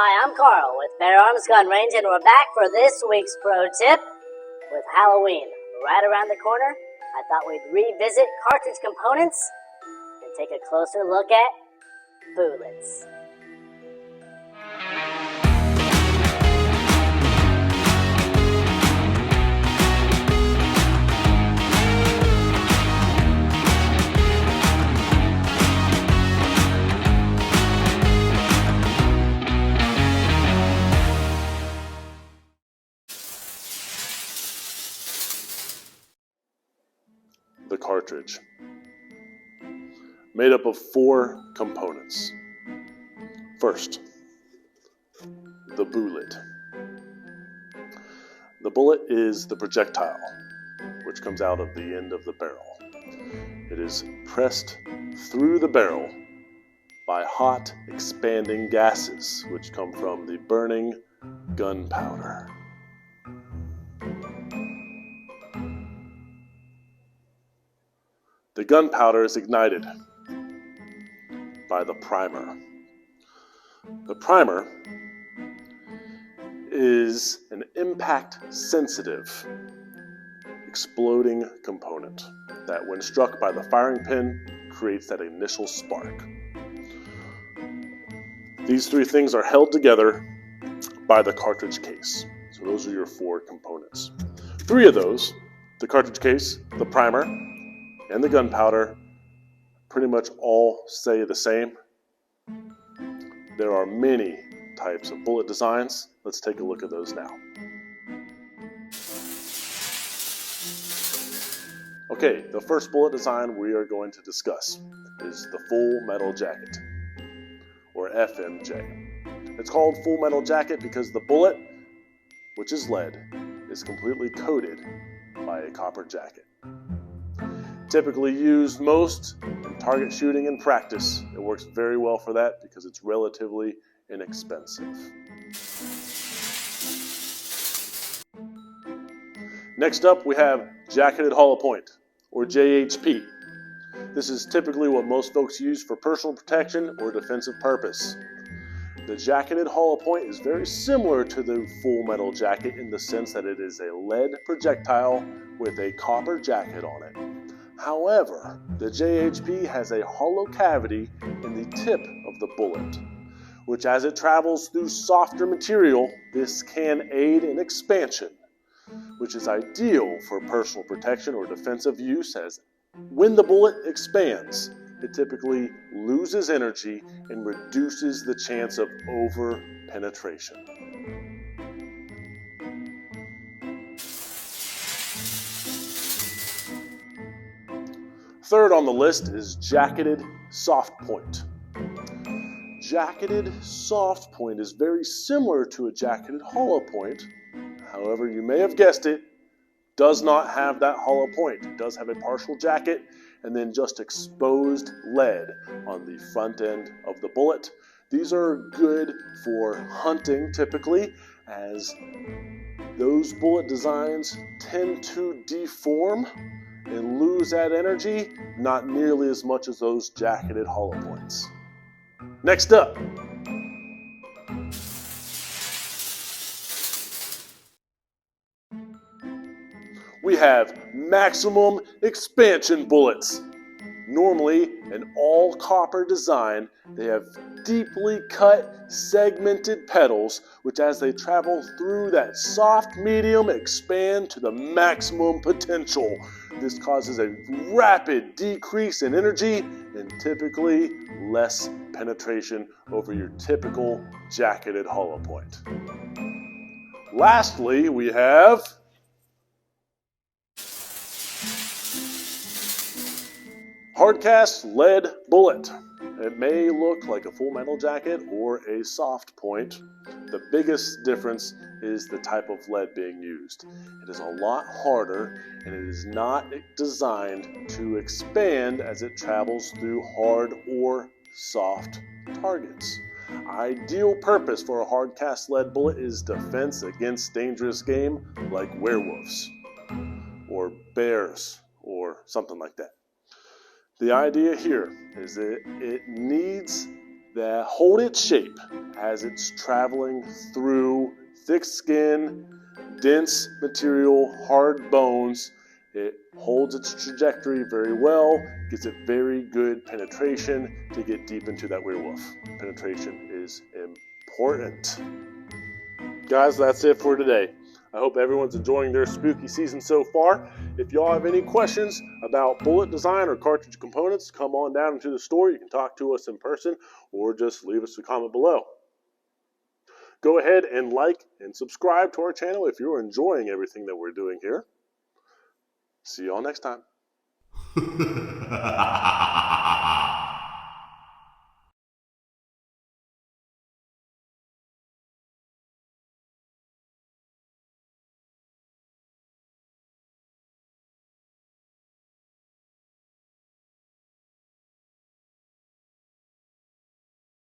Hi, I'm Carl with Bear Arms Gun Range, and we're back for this week's pro tip. With Halloween right around the corner, I thought we'd revisit cartridge components and take a closer look at bullets. The cartridge, made up of 4 components. First, the bullet. The bullet is the projectile, which comes out of the end of the barrel. It is pressed through the barrel by hot, expanding gases, which come from the burning gunpowder. The gunpowder is ignited by the primer. The primer is an impact-sensitive exploding component that, when struck by the firing pin, creates that initial spark. These 3 things are held together by the cartridge case. So those are your 4 components. 3 of those, the cartridge case, the primer, and the gunpowder, pretty much all say the same. There are many types of bullet designs. Let's take a look at those now. Okay, the first bullet design we are going to discuss is the full metal jacket, or FMJ. It's called full metal jacket because the bullet, which is lead, is completely coated by a copper jacket. Typically used most in target shooting and practice. It works very well for that because it's relatively inexpensive. Next up, we have jacketed hollow point, or JHP. This is typically what most folks use for personal protection or defensive purpose. The jacketed hollow point is very similar to the full metal jacket in the sense that it is a lead projectile with a copper jacket on it. However, the JHP has a hollow cavity in the tip of the bullet, which, as it travels through softer material, this can aid in expansion, which is ideal for personal protection or defensive use, as when the bullet expands, it typically loses energy and reduces the chance of over-penetration. Third on the list is jacketed soft point. Jacketed soft point is very similar to a jacketed hollow point. However, you may have guessed it, does not have that hollow point. It does have a partial jacket and then just exposed lead on the front end of the bullet. These are good for hunting typically, as those bullet designs tend to deform and lose that energy, not nearly as much as those jacketed hollow points. Next up, we have maximum expansion bullets. Normally an all copper design, they have deeply cut, segmented petals, which as they travel through that soft medium expand to the maximum potential. This causes a rapid decrease in energy and typically less penetration over your typical jacketed hollow point. Lastly, we have hard-cast lead bullet. It may look like a full metal jacket or a soft point. The biggest difference is the type of lead being used. It is a lot harder and it is not designed to expand as it travels through hard or soft targets. Ideal purpose for a hard-cast lead bullet is defense against dangerous game like werewolves or bears or something like that. The idea here is that it needs that hold its shape as it's traveling through thick skin, dense material, hard bones. It holds its trajectory very well, gives it very good penetration to get deep into that werewolf. Penetration is important. Guys, that's it for today. I hope everyone's enjoying their spooky season so far. If y'all have any questions about bullet design or cartridge components, come on down into the store. You can talk to us in person or just leave us a comment below. Go ahead and like and subscribe to our channel if you're enjoying everything that we're doing here. See y'all next time.